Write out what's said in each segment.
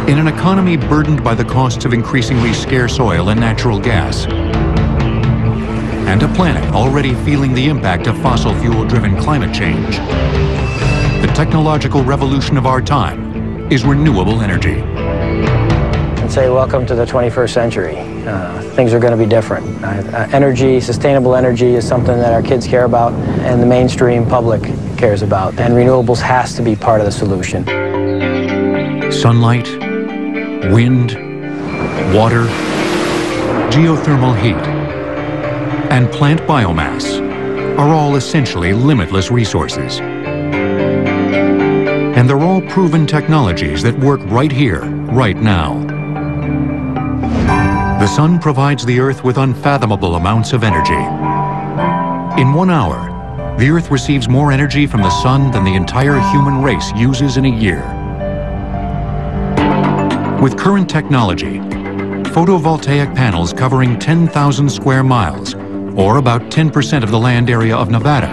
In an economy burdened by the costs of increasingly scarce oil and natural gas, and a planet already feeling the impact of fossil fuel-driven climate change, the technological revolution of our time is renewable energy. I'd say welcome to the 21st century. Things are going to be different. Energy, sustainable energy is something that our kids care about and the mainstream public cares about, and renewables has to be part of the solution. Sunlight, wind, water, geothermal heat, and plant biomass are all essentially limitless resources. And they're all proven technologies that work right here, right now. The sun provides the Earth with unfathomable amounts of energy. In 1 hour, the Earth receives more energy from the sun than the entire human race uses in a year. With current technology, photovoltaic panels covering 10,000 square miles, or about 10% of the land area of Nevada,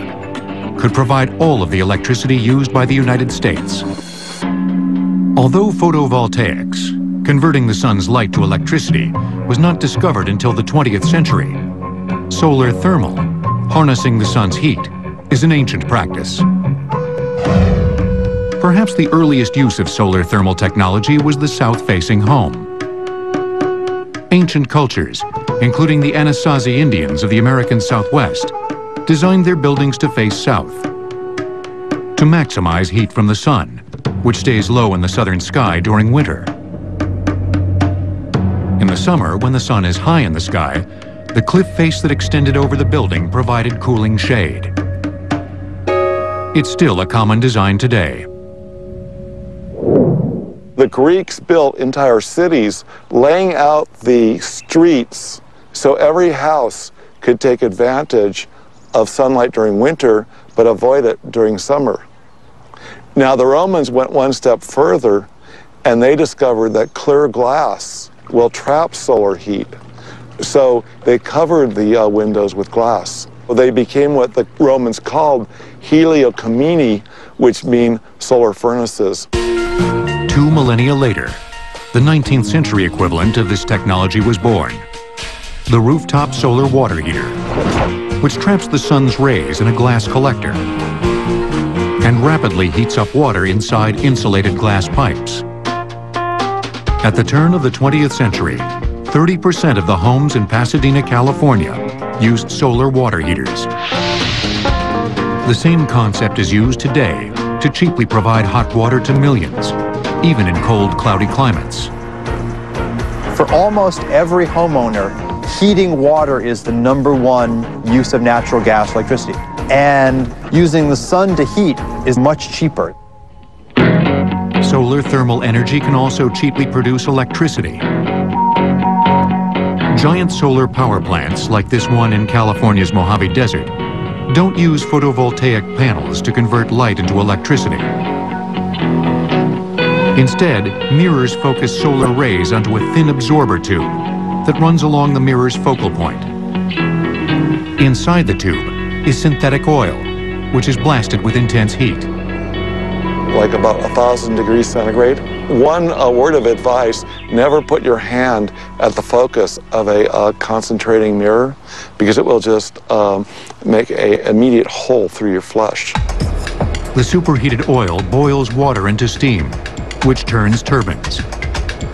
could provide all of the electricity used by the United States. Although photovoltaics, converting the sun's light to electricity, was not discovered until the 20th century, solar thermal, harnessing the sun's heat, is an ancient practice. Perhaps the earliest use of solar thermal technology was the south-facing home. Ancient cultures, including the Anasazi Indians of the American Southwest, designed their buildings to face south to maximize heat from the sun, which stays low in the southern sky during winter. In the summer, when the sun is high in the sky, the cliff face that extended over the building provided cooling shade. It's still a common design today. The Greeks built entire cities laying out the streets so every house could take advantage of sunlight during winter but avoid it during summer. Now the Romans went one step further and they discovered that clear glass will trap solar heat. So they covered the windows with glass. They became what the Romans called heliocamini, which mean solar furnaces. 2 millennia later, the 19th century equivalent of this technology was born. The rooftop solar water heater, which traps the sun's rays in a glass collector and rapidly heats up water inside insulated glass pipes. At the turn of the 20th century, 30% of the homes in Pasadena, California, used solar water heaters. The same concept is used today to cheaply provide hot water to millions, even in cold, cloudy climates. For almost every homeowner, heating water is the #1 use of natural gas electricity. And using the sun to heat is much cheaper. Solar thermal energy can also cheaply produce electricity. Giant solar power plants, like this one in California's Mojave Desert, don't use photovoltaic panels to convert light into electricity. Instead, mirrors focus solar rays onto a thin absorber tube that runs along the mirror's focal point. Inside the tube is synthetic oil, which is blasted with intense heat. Like about 1,000 degrees centigrade. One word of advice, never put your hand at the focus of a concentrating mirror because it will just make an immediate hole through your flesh. The superheated oil boils water into steam, which turns turbines.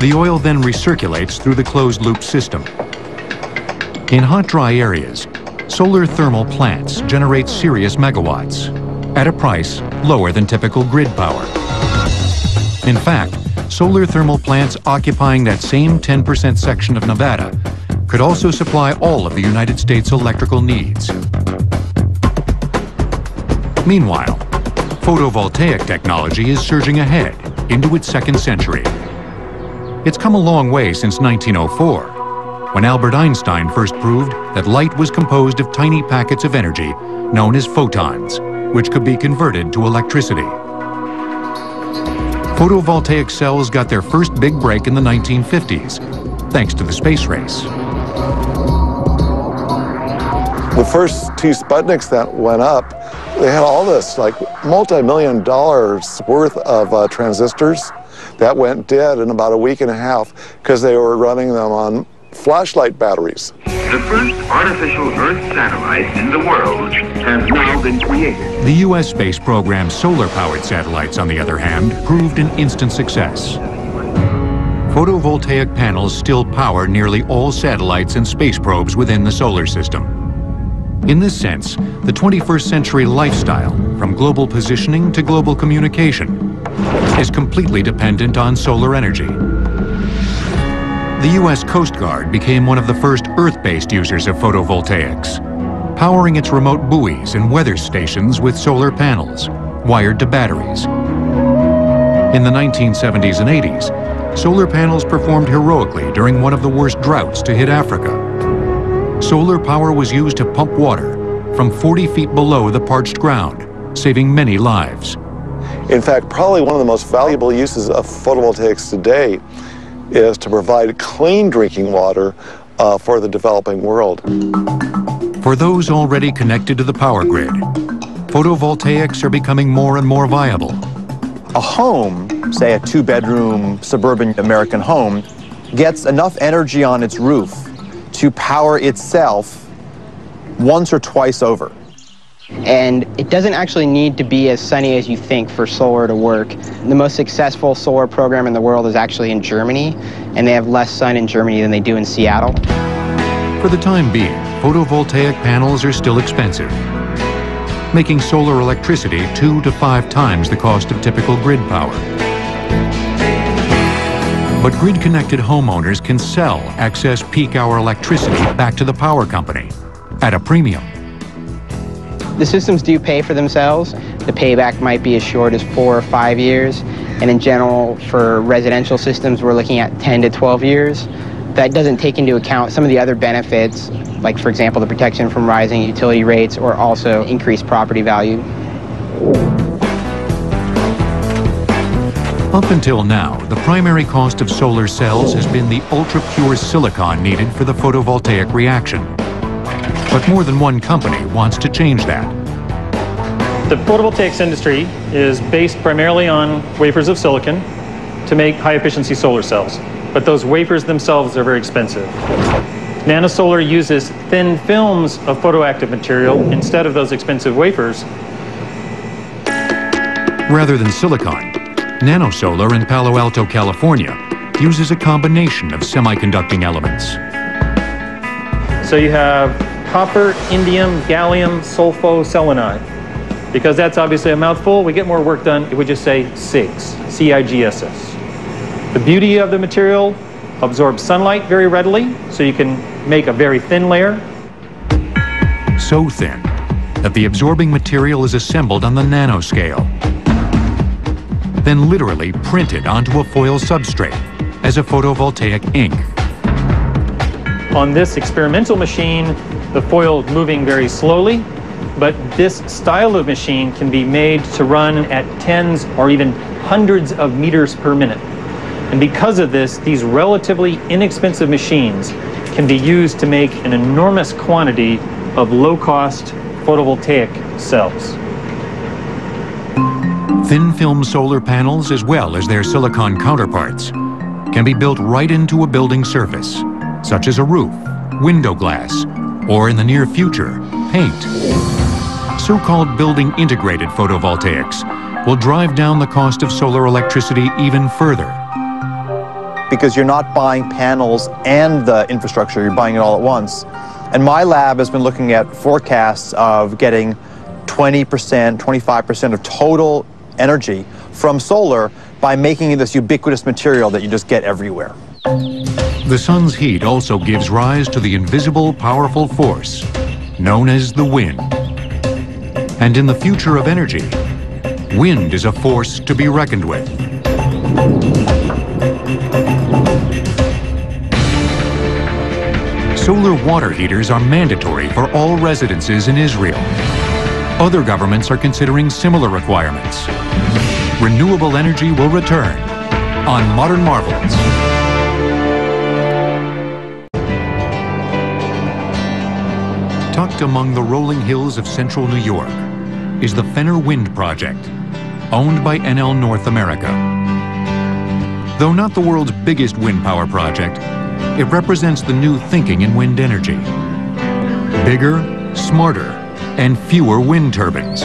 The oil then recirculates through the closed-loop system. In hot, dry areas, solar thermal plants generate serious megawatts at a price lower than typical grid power. In fact, solar thermal plants occupying that same 10% section of Nevada could also supply all of the United States' electrical needs. Meanwhile, photovoltaic technology is surging ahead into its second century. It's come a long way since 1904, when Albert Einstein first proved that light was composed of tiny packets of energy known as photons, which could be converted to electricity. Photovoltaic cells got their first big break in the 1950s, thanks to the space race. The first 2 Sputniks that went up, they had all this like multi-million dollars worth of transistors that went dead in about a week and a half because they were running them on flashlight batteries. The first artificial Earth satellite in the world has now been created. The U.S. space program's solar-powered satellites, on the other hand, proved an instant success. Photovoltaic panels still power nearly all satellites and space probes within the solar system. In this sense, the 21st century lifestyle, from global positioning to global communication, is completely dependent on solar energy. The U.S. Coast Guard became one of the first Earth-based users of photovoltaics, powering its remote buoys and weather stations with solar panels, wired to batteries. In the 1970s and 80s, solar panels performed heroically during one of the worst droughts to hit Africa. Solar power was used to pump water from 40 feet below the parched ground, saving many lives. In fact, probably one of the most valuable uses of photovoltaics today is to provide clean drinking water for the developing world. For those already connected to the power grid, photovoltaics are becoming more and more viable. A home, say a two-bedroom suburban American home, gets enough energy on its roof to power itself once or twice over. And it doesn't actually need to be as sunny as you think for solar to work. The most successful solar program in the world is actually in Germany, and they have less sun in Germany than they do in Seattle. For the time being, photovoltaic panels are still expensive, making solar electricity 2 to 5 times the cost of typical grid power. But grid-connected homeowners can sell excess peak hour electricity back to the power company at a premium. The systems do pay for themselves. The payback might be as short as 4 or 5 years. And in general, for residential systems, we're looking at 10 to 12 years. That doesn't take into account some of the other benefits, like, for example, the protection from rising utility rates or also increased property value. Up until now, the primary cost of solar cells has been the ultra-pure silicon needed for the photovoltaic reaction. But more than one company wants to change that. The photovoltaics industry is based primarily on wafers of silicon to make high-efficiency solar cells. But those wafers themselves are very expensive. NanoSolar uses thin films of photoactive material instead of those expensive wafers. Rather than silicon, NanoSolar in Palo Alto, California, uses a combination of semiconducting elements. So you have copper, indium, gallium, sulfo, selenide. Because that's obviously a mouthful, we get more work done if we just say CIGS, C-I-G-S-S. The beauty of the material absorbs sunlight very readily, so you can make a very thin layer. So thin that the absorbing material is assembled on the nanoscale, then literally printed onto a foil substrate as a photovoltaic ink. On this experimental machine, the foil is moving very slowly, but this style of machine can be made to run at tens or even hundreds of meters per minute. And because of this, these relatively inexpensive machines can be used to make an enormous quantity of low-cost photovoltaic cells. Thin film solar panels, as well as their silicon counterparts, can be built right into a building surface, such as a roof, window glass, or in the near future, paint. So-called building integrated photovoltaics will drive down the cost of solar electricity even further. Because you're not buying panels and the infrastructure, you're buying it all at once. And my lab has been looking at forecasts of getting 20%, 25% of total energy from solar by making it this ubiquitous material that you just get everywhere. The sun's heat also gives rise to the invisible, powerful force known as the wind. And in the future of energy, wind is a force to be reckoned with. Solar water heaters are mandatory for all residences in Israel. Other governments are considering similar requirements. Renewable energy will return on Modern Marvels. Tucked among the rolling hills of central New York is the Fenner Wind Project, owned by Enel North America. Though not the world's biggest wind power project, it represents the new thinking in wind energy. Bigger, smarter, and fewer wind turbines,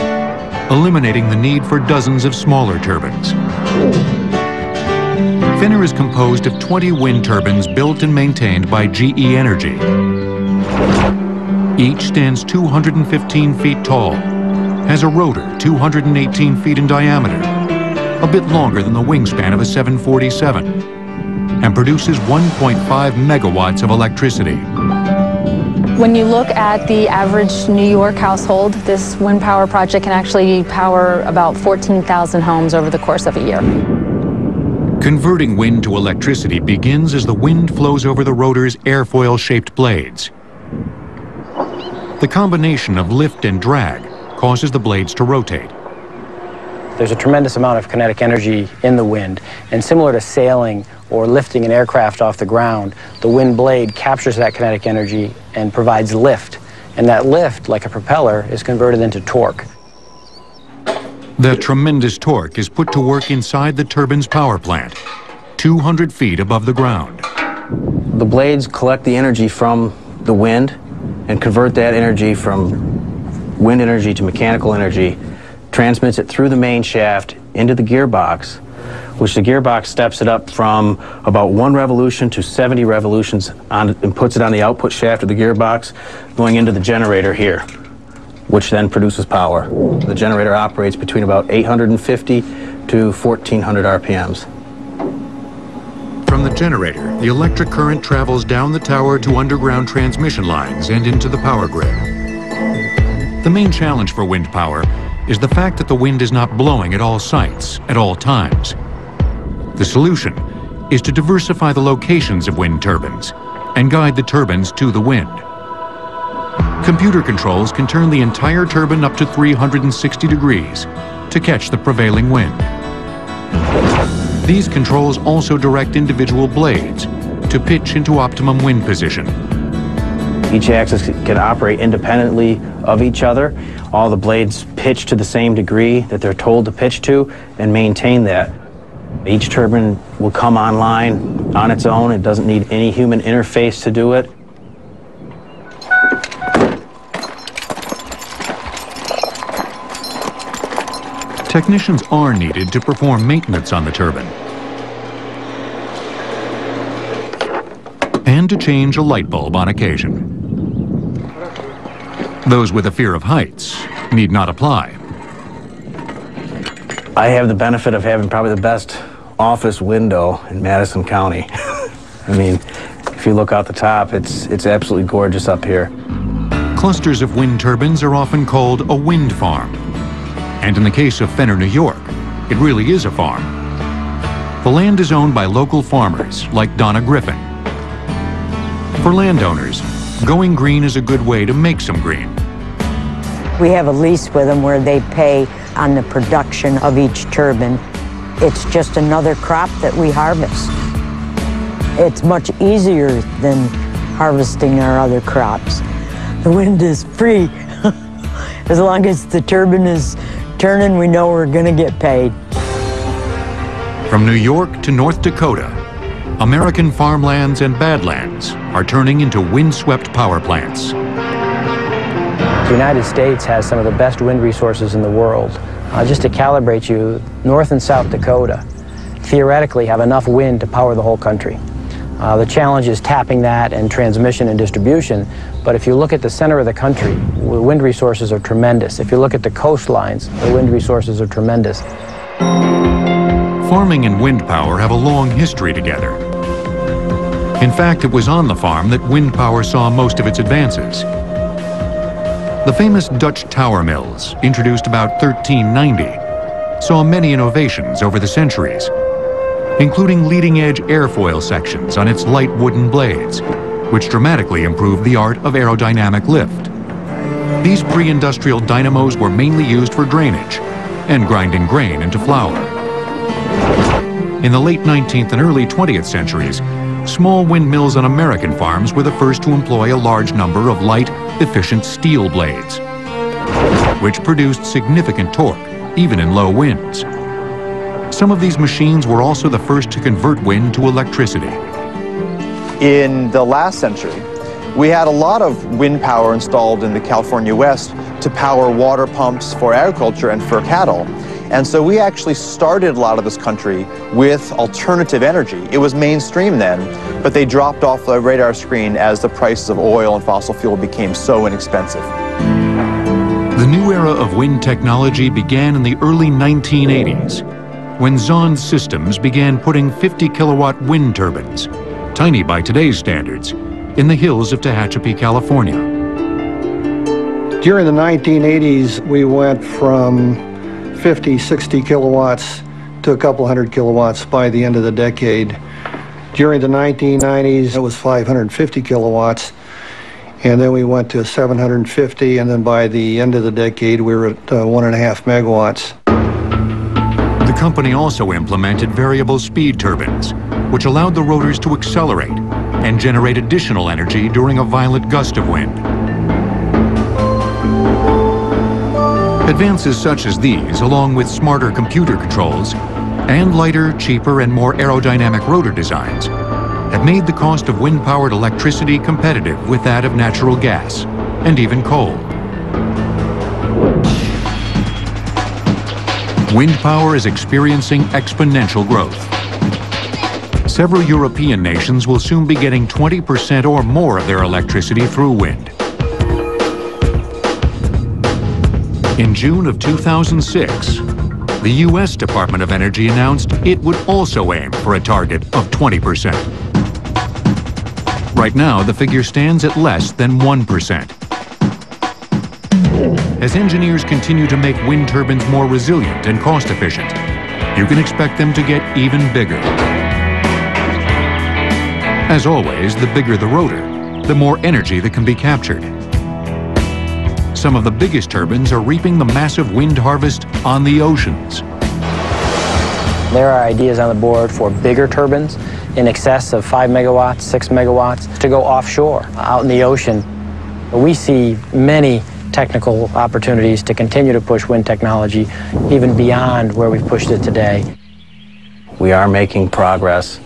eliminating the need for dozens of smaller turbines. Finner is composed of 20 wind turbines built and maintained by GE Energy. Each stands 215 feet tall, has a rotor 218 feet in diameter, a bit longer than the wingspan of a 747, and produces 1.5 megawatts of electricity. When you look at the average New York household, this wind power project can actually power about 14,000 homes over the course of a year. Converting wind to electricity begins as the wind flows over the rotor's airfoil-shaped blades. The combination of lift and drag causes the blades to rotate. There's a tremendous amount of kinetic energy in the wind, and similar to sailing or lifting an aircraft off the ground, the wind blade captures that kinetic energy and provides lift. And that lift, like a propeller, is converted into torque. That tremendous torque is put to work inside the turbine's power plant, 200 feet above the ground. The blades collect the energy from the wind and convert that energy from wind energy to mechanical energy, transmits it through the main shaft into the gearbox, which the gearbox steps it up from about 1 revolution to 70 revolutions and puts it on the output shaft of the gearbox, going into the generator here, which then produces power. The generator operates between about 850 to 1400 RPMs. From the generator, the electric current travels down the tower to underground transmission lines and into the power grid. The main challenge for wind power is the fact that the wind is not blowing at all sites, at all times. The solution is to diversify the locations of wind turbines and guide the turbines to the wind. Computer controls can turn the entire turbine up to 360 degrees to catch the prevailing wind. These controls also direct individual blades to pitch into optimum wind position. Each axis can operate independently of each other. All the blades pitch to the same degree that they're told to pitch to and maintain that. Each turbine will come online on its own. It doesn't need any human interface to do it. Technicians are needed to perform maintenance on the turbine and to change a light bulb on occasion. Those with a fear of heights need not apply. I have the benefit of having probably the best office window in Madison County. I mean, if you look out the top, it's absolutely gorgeous up here. Clusters of wind turbines are often called a wind farm. And in the case of Fenner, New York, it really is a farm. The land is owned by local farmers like Donna Griffin. For landowners, going green is a good way to make some green. We have a lease with them where they pay on the production of each turbine. It's just another crop that we harvest. It's much easier than harvesting our other crops. The wind is free. As long as the turbine is turning, we know we're going to get paid. From New York to North Dakota, American farmlands and badlands are turning into windswept power plants. The United States has some of the best wind resources in the world. Just to calibrate you, North and South Dakota theoretically have enough wind to power the whole country. The challenge is tapping that and transmission and distribution, but if you look at the center of the country, the wind resources are tremendous. If you look at the coastlines, the wind resources are tremendous. Farming and wind power have a long history together. In fact, it was on the farm that wind power saw most of its advances. The famous Dutch tower mills, introduced about 1390, saw many innovations over the centuries, including leading-edge airfoil sections on its light wooden blades, which dramatically improved the art of aerodynamic lift. These pre-industrial dynamos were mainly used for drainage and grinding grain into flour. In the late 19th and early 20th centuries, small windmills on American farms were the first to employ a large number of light, efficient steel blades, which produced significant torque, even in low winds. Some of these machines were also the first to convert wind to electricity. In the last century, we had a lot of wind power installed in the California West to power water pumps for agriculture and for cattle. And so we actually started a lot of this country with alternative energy. It was mainstream then, but they dropped off the radar screen as the prices of oil and fossil fuel became so inexpensive. The new era of wind technology began in the early 1980s, when Zond Systems began putting 50-kilowatt wind turbines, tiny by today's standards, in the hills of Tehachapi, California. During the 1980s, we went from 50, 60 kilowatts to a couple hundred kilowatts by the end of the decade. During the 1990s, it was 550 kilowatts, and then we went to 750, and then by the end of the decade, we were at 1.5 megawatts. The company also implemented variable speed turbines, which allowed the rotors to accelerate and generate additional energy during a violent gust of wind. Advances such as these, along with smarter computer controls and lighter, cheaper, and more aerodynamic rotor designs, have made the cost of wind-powered electricity competitive with that of natural gas and even coal. Wind power is experiencing exponential growth. Several European nations will soon be getting 20% or more of their electricity through wind. In June of 2006, the U.S. Department of Energy announced it would also aim for a target of 20%. Right now, the figure stands at less than 1%. As engineers continue to make wind turbines more resilient and cost-efficient, you can expect them to get even bigger. As always, the bigger the rotor, the more energy that can be captured. Some of the biggest turbines are reaping the massive wind harvest on the oceans. There are ideas on the board for bigger turbines in excess of 5 megawatts, 6 megawatts to go offshore, out in the ocean. We see many technical opportunities to continue to push wind technology even beyond where we've pushed it today. We are making progress.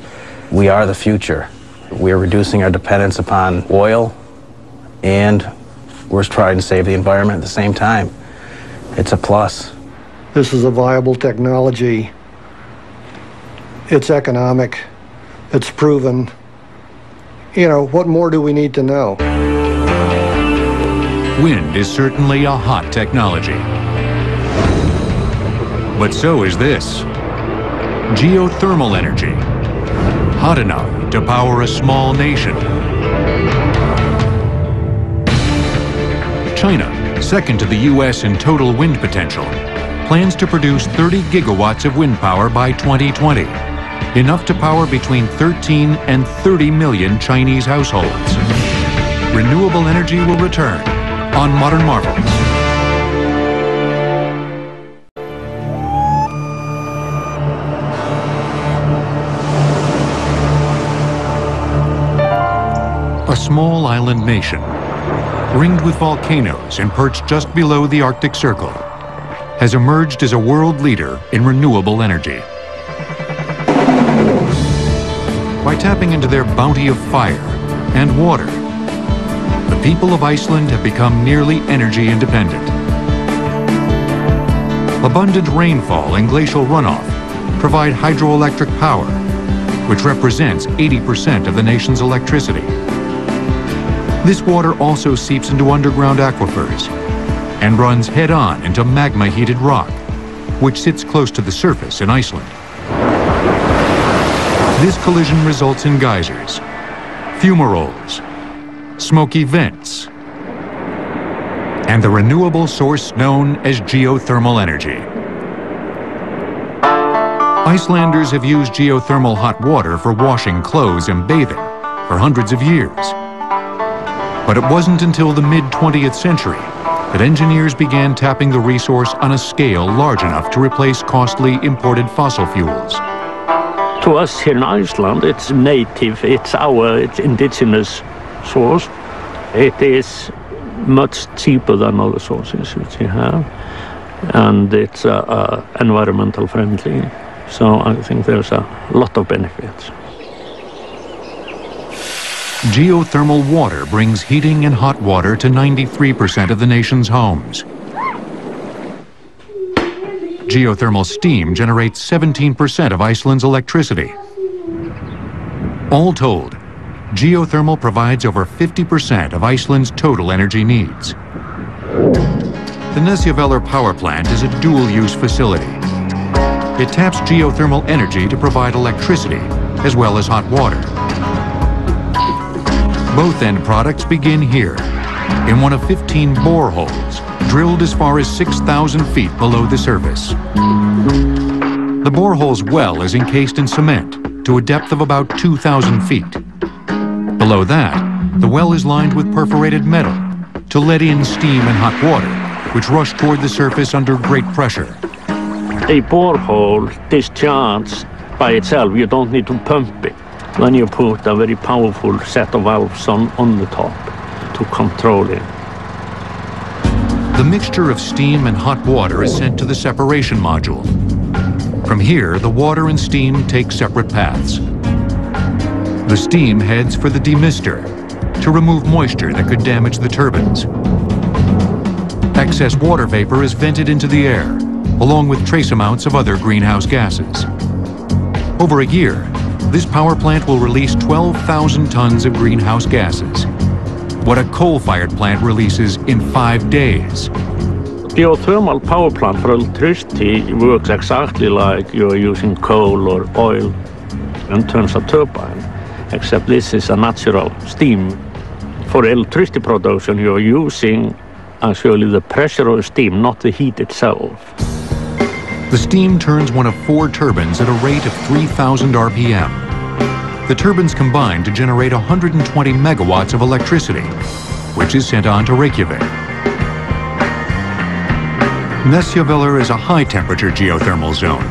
We are the future. We are reducing our dependence upon oil, and we're trying to save the environment at the same time. It's a plus. This is a viable technology. It's economic. It's proven. You know, what more do we need to know? Wind is certainly a hot technology. But so is this. Geothermal energy. Hot enough to power a small nation. China, second to the U.S. in total wind potential, plans to produce 30 gigawatts of wind power by 2020, enough to power between 13 and 30 million Chinese households. Renewable energy will return on Modern Marvels. A small island nation, ringed with volcanoes and perched just below the Arctic Circle, has emerged as a world leader in renewable energy. By tapping into their bounty of fire and water, the people of Iceland have become nearly energy independent. Abundant rainfall and glacial runoff provide hydroelectric power, which represents 80% of the nation's electricity. This water also seeps into underground aquifers and runs head-on into magma-heated rock, which sits close to the surface in Iceland. This collision results in geysers, fumaroles, smoky vents, and the renewable source known as geothermal energy. Icelanders have used geothermal hot water for washing clothes and bathing for hundreds of years. But it wasn't until the mid-20th century that engineers began tapping the resource on a scale large enough to replace costly imported fossil fuels. To us here in Iceland, it's native, it's indigenous source. It is much cheaper than other sources which we have, and it's environmental friendly. So I think there's a lot of benefits. Geothermal water brings heating and hot water to 93% of the nation's homes. Geothermal steam generates 17% of Iceland's electricity. All told, geothermal provides over 50% of Iceland's total energy needs. The Nesjavellir power plant is a dual-use facility. It taps geothermal energy to provide electricity as well as hot water. Both end products begin here, in one of 15 boreholes, drilled as far as 6,000 feet below the surface. The borehole's well is encased in cement to a depth of about 2,000 feet. Below that, the well is lined with perforated metal to let in steam and hot water, which rush toward the surface under great pressure. A borehole discharges by itself. You don't need to pump it. Then you put a very powerful set of valves on the top to control it. The mixture of steam and hot water is sent to the separation module. From here, the water and steam take separate paths. The steam heads for the demister to remove moisture that could damage the turbines. Excess water vapor is vented into the air, along with trace amounts of other greenhouse gases. Over a year, this power plant will release 12,000 tons of greenhouse gases, what a coal-fired plant releases in 5 days. Geothermal power plant for electricity works exactly like you're using coal or oil in terms of turbine, except this is a natural steam. For electricity production, you're using actually the pressure of steam, not the heat itself. The steam turns one of 4 turbines at a rate of 3,000 RPM. The turbines combine to generate 120 megawatts of electricity, which is sent on to Reykjavik. Nesjavellir is a high-temperature geothermal zone,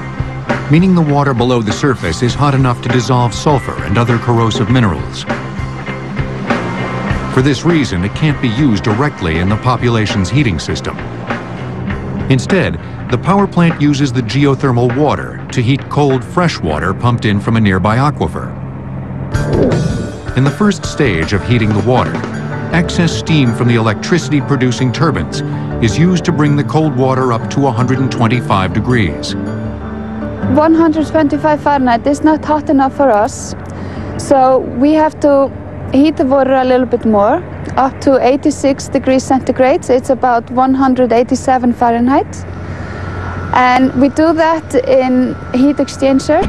meaning the water below the surface is hot enough to dissolve sulfur and other corrosive minerals. For this reason, it can't be used directly in the population's heating system. Instead, the power plant uses the geothermal water to heat cold fresh water pumped in from a nearby aquifer. In the first stage of heating the water, excess steam from the electricity producing turbines is used to bring the cold water up to 125 degrees. 125 Fahrenheit is not hot enough for us, so we have to heat the water a little bit more, up to 86 degrees centigrade. It's about 187 Fahrenheit. And we do that in heat exchanger.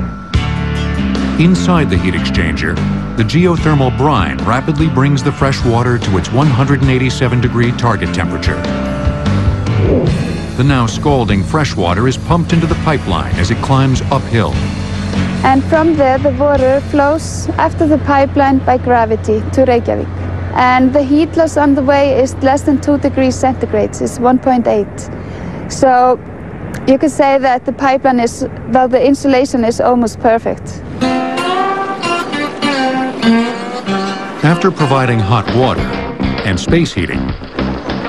Inside the heat exchanger, the geothermal brine rapidly brings the fresh water to its 187-degree target temperature. The now scalding fresh water is pumped into the pipeline as it climbs uphill. And from there, the water flows after the pipeline by gravity to Reykjavik. And the heat loss on the way is less than 2 degrees centigrade, it's 1.8. So you could say that the pipeline is, well, the insulation is almost perfect. After providing hot water and space heating,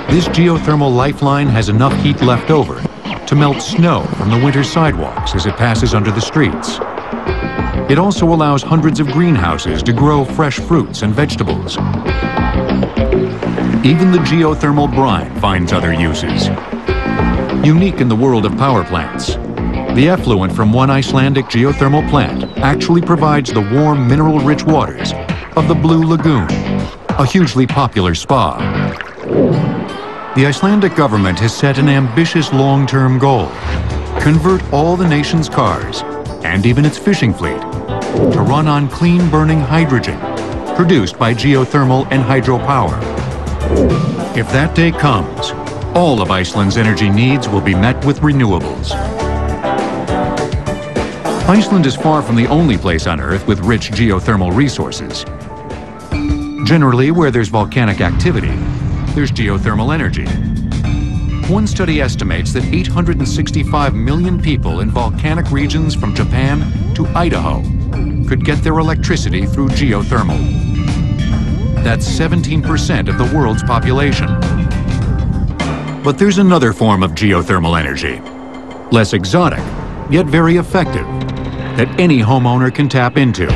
this geothermal lifeline has enough heat left over to melt snow from the winter sidewalks as it passes under the streets. It also allows hundreds of greenhouses to grow fresh fruits and vegetables. Even the geothermal brine finds other uses. Unique in the world of power plants, the effluent from one Icelandic geothermal plant actually provides the warm, mineral-rich waters of the Blue Lagoon, a hugely popular spa. The Icelandic government has set an ambitious long-term goal: convert all the nation's cars, and even its fishing fleet, to run on clean-burning hydrogen, produced by geothermal and hydropower. If that day comes, all of Iceland's energy needs will be met with renewables. Iceland is far from the only place on Earth with rich geothermal resources. Generally, where there's volcanic activity, there's geothermal energy. One study estimates that 865 million people in volcanic regions from Japan to Idaho could get their electricity through geothermal. That's 17% of the world's population. But there's another form of geothermal energy, less exotic, yet very effective, that any homeowner can tap into.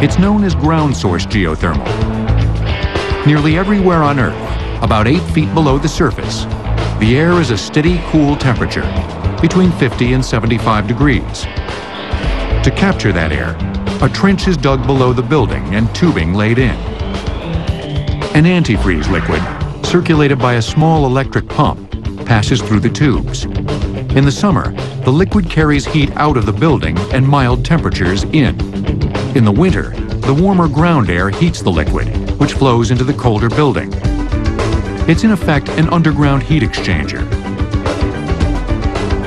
It's known as ground source geothermal. Nearly everywhere on Earth, about 8 feet below the surface, the air is a steady, cool temperature, between 50 and 75 degrees. To capture that air, a trench is dug below the building and tubing laid in. An antifreeze liquid, circulated by a small electric pump, passes through the tubes. In the summer, the liquid carries heat out of the building and mild temperatures in. In the winter, the warmer ground air heats the liquid, which flows into the colder building. It's in effect an underground heat exchanger.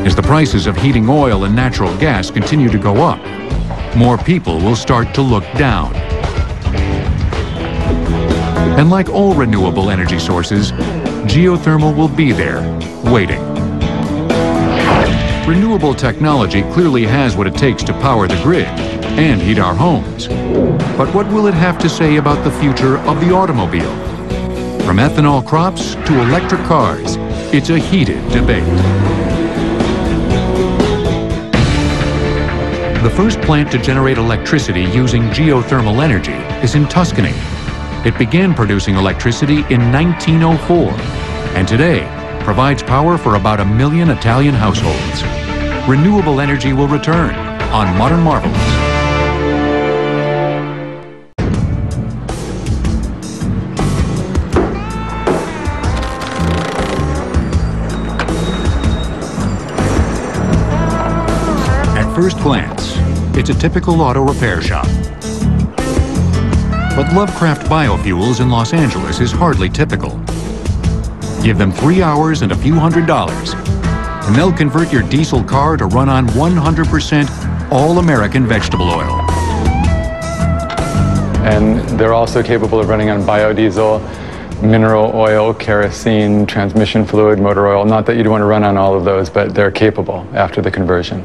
As the prices of heating oil and natural gas continue to go up, more people will start to look down. And like all renewable energy sources, geothermal will be there, waiting. Renewable technology clearly has what it takes to power the grid and heat our homes. But what will it have to say about the future of the automobile? From ethanol crops to electric cars, it's a heated debate. The first plant to generate electricity using geothermal energy is in Tuscany. It began producing electricity in 1904, and today provides power for about 1 million Italian households. Renewable energy will return on Modern Marvels. At first glance, it's a typical auto repair shop. But Lovecraft Biofuels in Los Angeles is hardly typical. Give them 3 hours and a few $100s, and they'll convert your diesel car to run on 100% all-American vegetable oil. And they're also capable of running on biodiesel, mineral oil, kerosene, transmission fluid, motor oil. Not that you'd want to run on all of those, but they're capable after the conversion.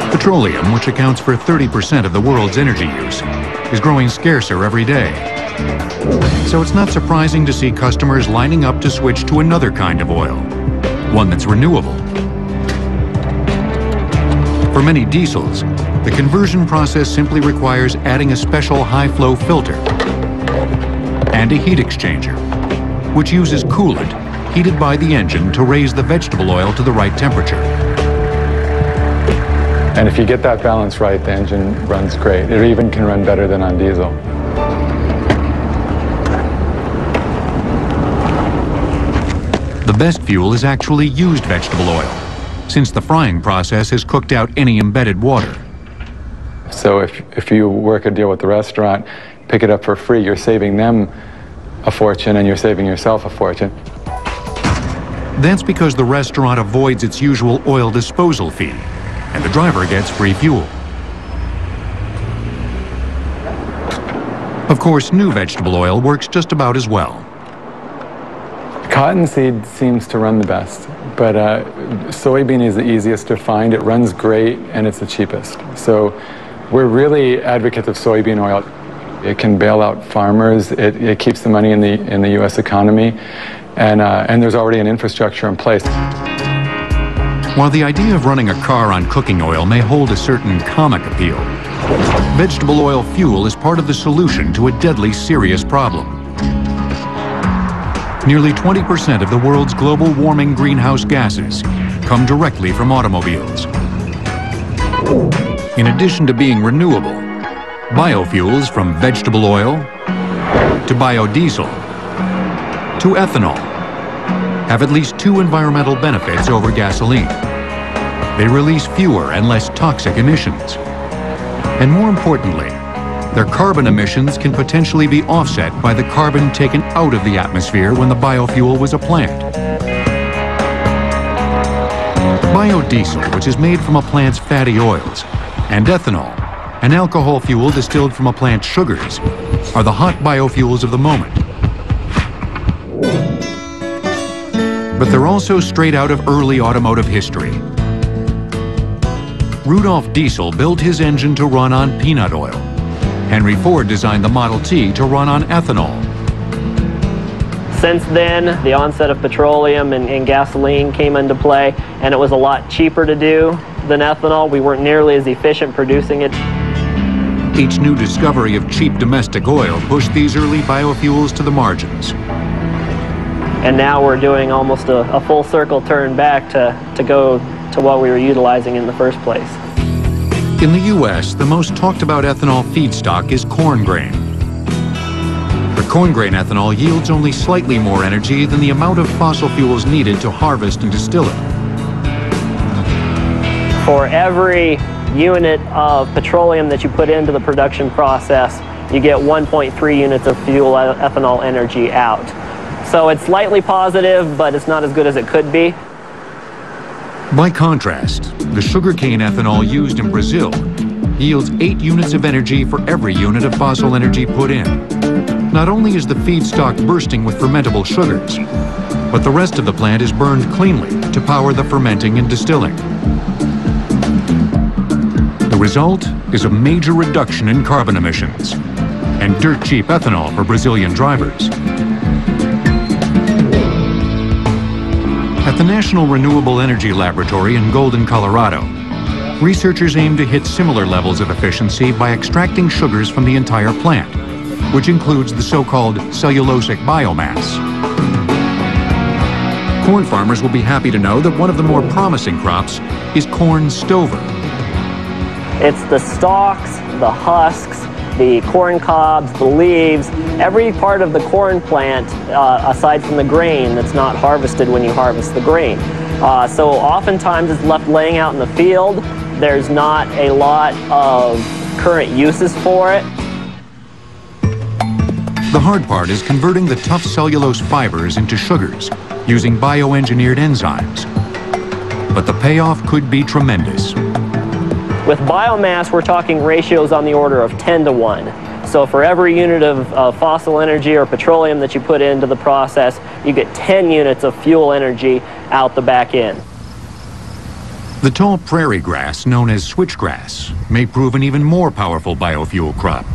Petroleum, which accounts for 30% of the world's energy use, is growing scarcer every day. So it's not surprising to see customers lining up to switch to another kind of oil, one that's renewable. For many diesels, the conversion process simply requires adding a special high-flow filter and a heat exchanger, which uses coolant heated by the engine to raise the vegetable oil to the right temperature. And if you get that balance right, the engine runs great. It even can run better than on diesel. The best fuel is actually used vegetable oil, since the frying process has cooked out any embedded water. So if you work a deal with the restaurant, pick it up for free, you're saving them a fortune and you're saving yourself a fortune. That's because the restaurant avoids its usual oil disposal fee, and the driver gets free fuel. Of course, new vegetable oil works just about as well. Cottonseed seems to run the best, but soybean is the easiest to find. It runs great and it's the cheapest. So we're really advocates of soybean oil. It can bail out farmers. It keeps the money in the U.S. economy, and there's already an infrastructure in place. While the idea of running a car on cooking oil may hold a certain comic appeal, vegetable oil fuel is part of the solution to a deadly serious problem. Nearly 20% of the world's global warming greenhouse gases come directly from automobiles. In addition to being renewable, biofuels from vegetable oil to biodiesel to ethanol have at least 2 environmental benefits over gasoline. They release fewer and less toxic emissions. And more importantly, their carbon emissions can potentially be offset by the carbon taken out of the atmosphere when the biofuel was a plant. Biodiesel, which is made from a plant's fatty oils, and ethanol, an alcohol fuel distilled from a plant's sugars, are the hot biofuels of the moment. But they're also straight out of early automotive history. Rudolf Diesel built his engine to run on peanut oil. Henry Ford designed the Model T to run on ethanol. Since then, the onset of petroleum and gasoline came into play, and it was a lot cheaper to do than ethanol. We weren't nearly as efficient producing it. Each new discovery of cheap domestic oil pushed these early biofuels to the margins. And now we're doing almost a full circle turn back to go to what we were utilizing in the first place. In the U.S., the most talked about ethanol feedstock is corn grain. But corn grain ethanol yields only slightly more energy than the amount of fossil fuels needed to harvest and distill it. For every unit of petroleum that you put into the production process, you get 1.3 units of fuel ethanol energy out. So it's slightly positive, but it's not as good as it could be. By contrast, the sugarcane ethanol used in Brazil yields 8 units of energy for every unit of fossil energy put in. Not only is the feedstock bursting with fermentable sugars, but the rest of the plant is burned cleanly to power the fermenting and distilling. The result is a major reduction in carbon emissions and dirt-cheap ethanol for Brazilian drivers. At the National Renewable Energy Laboratory in Golden, Colorado, researchers aim to hit similar levels of efficiency by extracting sugars from the entire plant, which includes the so-called cellulosic biomass. Corn farmers will be happy to know that one of the more promising crops is corn stover. It's the stalks, the husks, the corn cobs, the leaves, every part of the corn plant aside from the grain that's not harvested when you harvest the grain. So oftentimes it's left laying out in the field. There's not a lot of current uses for it. The hard part is converting the tough cellulose fibers into sugars using bioengineered enzymes. But the payoff could be tremendous. With biomass, we're talking ratios on the order of 10 to 1. So for every unit of fossil energy or petroleum that you put into the process, you get 10 units of fuel energy out the back end. The tall prairie grass, known as switchgrass, may prove an even more powerful biofuel crop.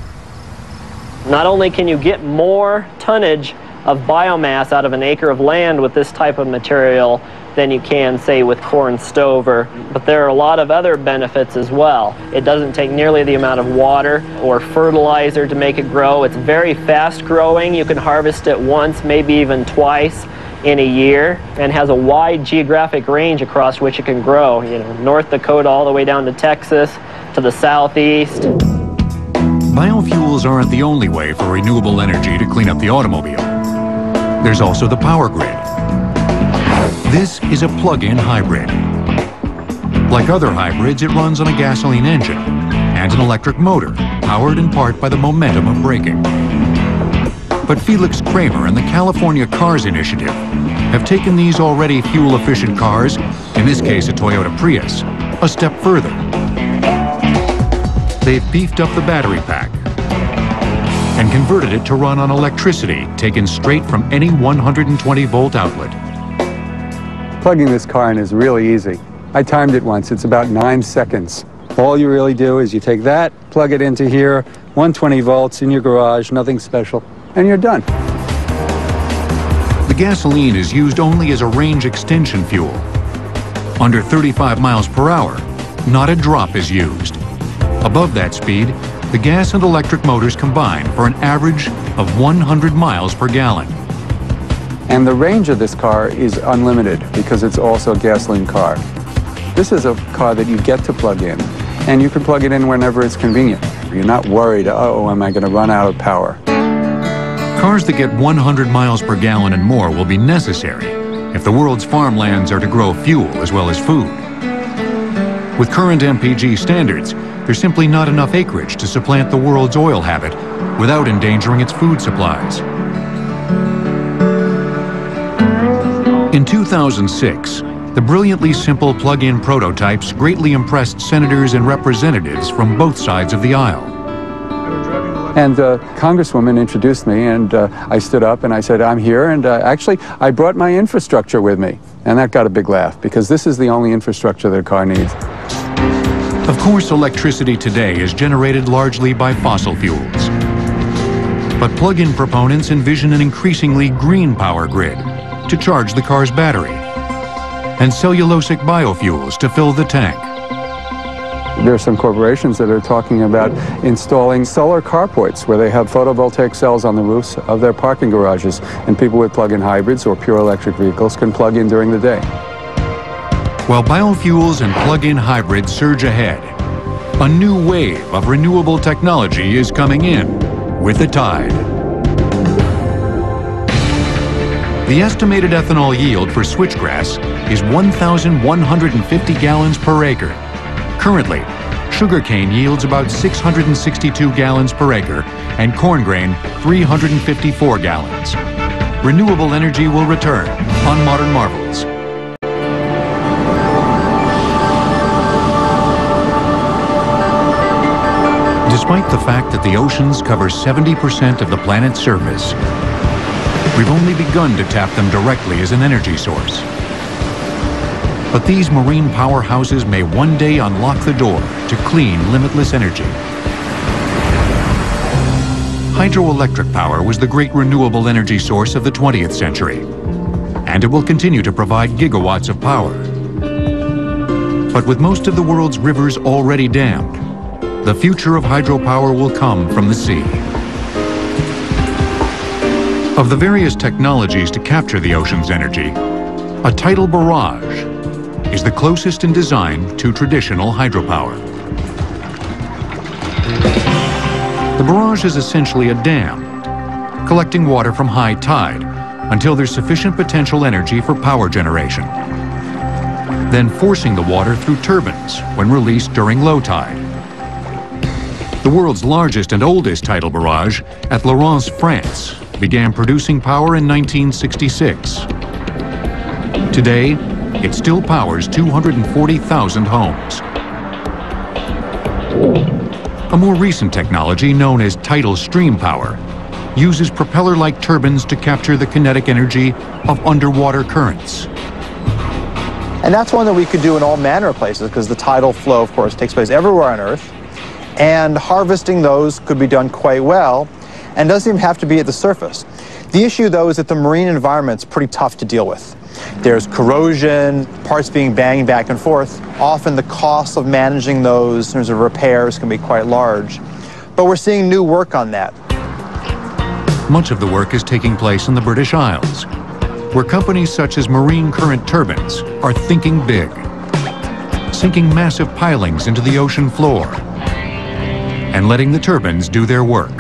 Not only can you get more tonnage of biomass out of an acre of land with this type of material than you can, say, with corn stover, but there are a lot of other benefits as well. It doesn't take nearly the amount of water or fertilizer to make it grow. It's very fast growing. You can harvest it once, maybe even twice in a year, and has a wide geographic range across which it can grow. You know, North Dakota all the way down to Texas, to the southeast. Biofuels aren't the only way for renewable energy to clean up the automobile. There's also the power grid. This is a plug-in hybrid. Like other hybrids, it runs on a gasoline engine and an electric motor, powered in part by the momentum of braking. But Felix Kramer and the California Cars Initiative have taken these already fuel-efficient cars, in this case a Toyota Prius, a step further. They've beefed up the battery pack and converted it to run on electricity taken straight from any 120-volt outlet. Plugging this car in is really easy. I timed it once. It's about 9 seconds. All you really do is you take that, plug it into here, 120 volts in your garage, nothing special, and you're done. The gasoline is used only as a range extension fuel. Under 35 miles per hour, not a drop is used. Above that speed, the gas and electric motors combine for an average of 100 miles per gallon. And the range of this car is unlimited because it's also a gasoline car. This is a car that you get to plug in, and you can plug it in whenever it's convenient. You're not worried, oh, am I going to run out of power? Cars that get 100 miles per gallon and more will be necessary if the world's farmlands are to grow fuel as well as food. With current MPG standards, there's simply not enough acreage to supplant the world's oil habit without endangering its food supplies. In 2006, the brilliantly simple plug-in prototypes greatly impressed senators and representatives from both sides of the aisle. And the Congresswoman introduced me, and I stood up and I said, I'm here, and actually I brought my infrastructure with me. And that got a big laugh, because this is the only infrastructure that a car needs. Of course, electricity today is generated largely by fossil fuels. But plug-in proponents envision an increasingly green power grid to charge the car's battery, and cellulosic biofuels to fill the tank. There are some corporations that are talking about installing solar carports where they have photovoltaic cells on the roofs of their parking garages, and people with plug-in hybrids or pure electric vehicles can plug in during the day. While biofuels and plug-in hybrids surge ahead, a new wave of renewable technology is coming in with the tide. The estimated ethanol yield for switchgrass is 1,150 gallons per acre. Currently, sugarcane yields about 662 gallons per acre and corn grain 354 gallons. Renewable energy will return on Modern Marvels. Despite the fact that the oceans cover 70% of the planet's surface, we've only begun to tap them directly as an energy source. But these marine powerhouses may one day unlock the door to clean, limitless energy. Hydroelectric power was the great renewable energy source of the 20th century, and it will continue to provide gigawatts of power. But with most of the world's rivers already dammed, the future of hydropower will come from the sea. Of the various technologies to capture the ocean's energy, a tidal barrage is the closest in design to traditional hydropower. The barrage is essentially a dam, collecting water from high tide until there's sufficient potential energy for power generation, then forcing the water through turbines when released during low tide. The world's largest and oldest tidal barrage at Lorence, France, began producing power in 1966. Today, it still powers 240,000 homes. A more recent technology known as tidal stream power uses propeller-like turbines to capture the kinetic energy of underwater currents. And that's one that we could do in all manner of places because the tidal flow, of course, takes place everywhere on Earth. And harvesting those could be done quite well and doesn't even have to be at the surface. The issue, though, is that the marine environment's pretty tough to deal with. There's corrosion, parts being banged back and forth. Often the cost of managing those in terms of repairs can be quite large. But we're seeing new work on that. Much of the work is taking place in the British Isles, where companies such as Marine Current Turbines are thinking big, sinking massive pilings into the ocean floor and letting the turbines do their work.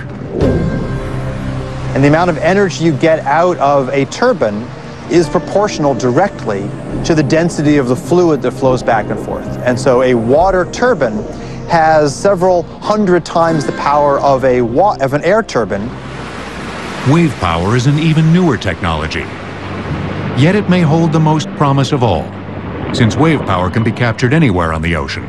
And the amount of energy you get out of a turbine is proportional directly to the density of the fluid that flows back and forth. And so a water turbine has several hundred times the power of an air turbine. Wave power is an even newer technology. Yet it may hold the most promise of all, since wave power can be captured anywhere on the ocean.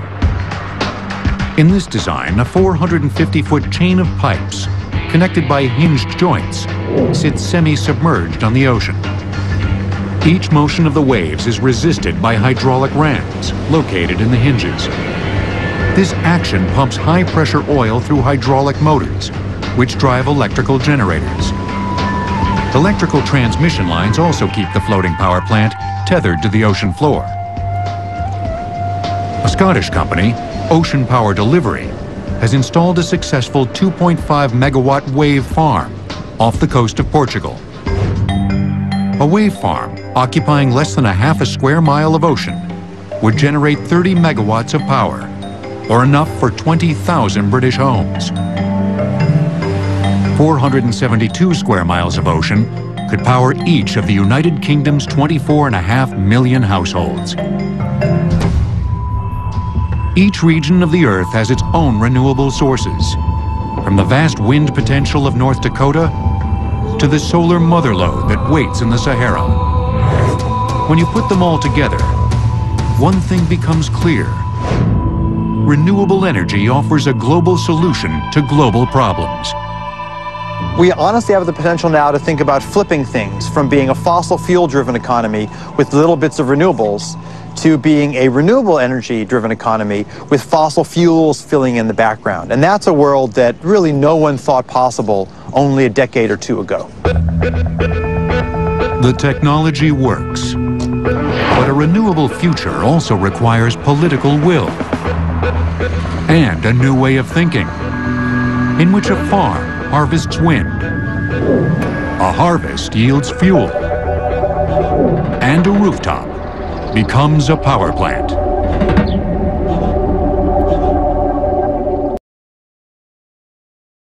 In this design, a 450-foot chain of pipes, connected by hinged joints, sits semi-submerged on the ocean. Each motion of the waves is resisted by hydraulic rams located in the hinges. This action pumps high-pressure oil through hydraulic motors, which drive electrical generators. Electrical transmission lines also keep the floating power plant tethered to the ocean floor. A Scottish company, Ocean Power Delivery, has installed a successful 2.5 megawatt wave farm off the coast of Portugal. A wave farm occupying less than half a square mile of ocean would generate 30 megawatts of power, or enough for 20,000 British homes. 472 square miles of ocean could power each of the United Kingdom's 24.5 million households. Each region of the Earth has its own renewable sources, from the vast wind potential of North Dakota to the solar motherlode that waits in the Sahara. When you put them all together, one thing becomes clear. Renewable energy offers a global solution to global problems. We honestly have the potential now to think about flipping things from being a fossil fuel-driven economy with little bits of renewables to being a renewable energy-driven economy with fossil fuels filling in the background. And that's a world that really no one thought possible only a decade or two ago. The technology works, but a renewable future also requires political will. and a new way of thinking, in which a farm harvests wind, a harvest yields fuel, and a rooftop becomes a power plant.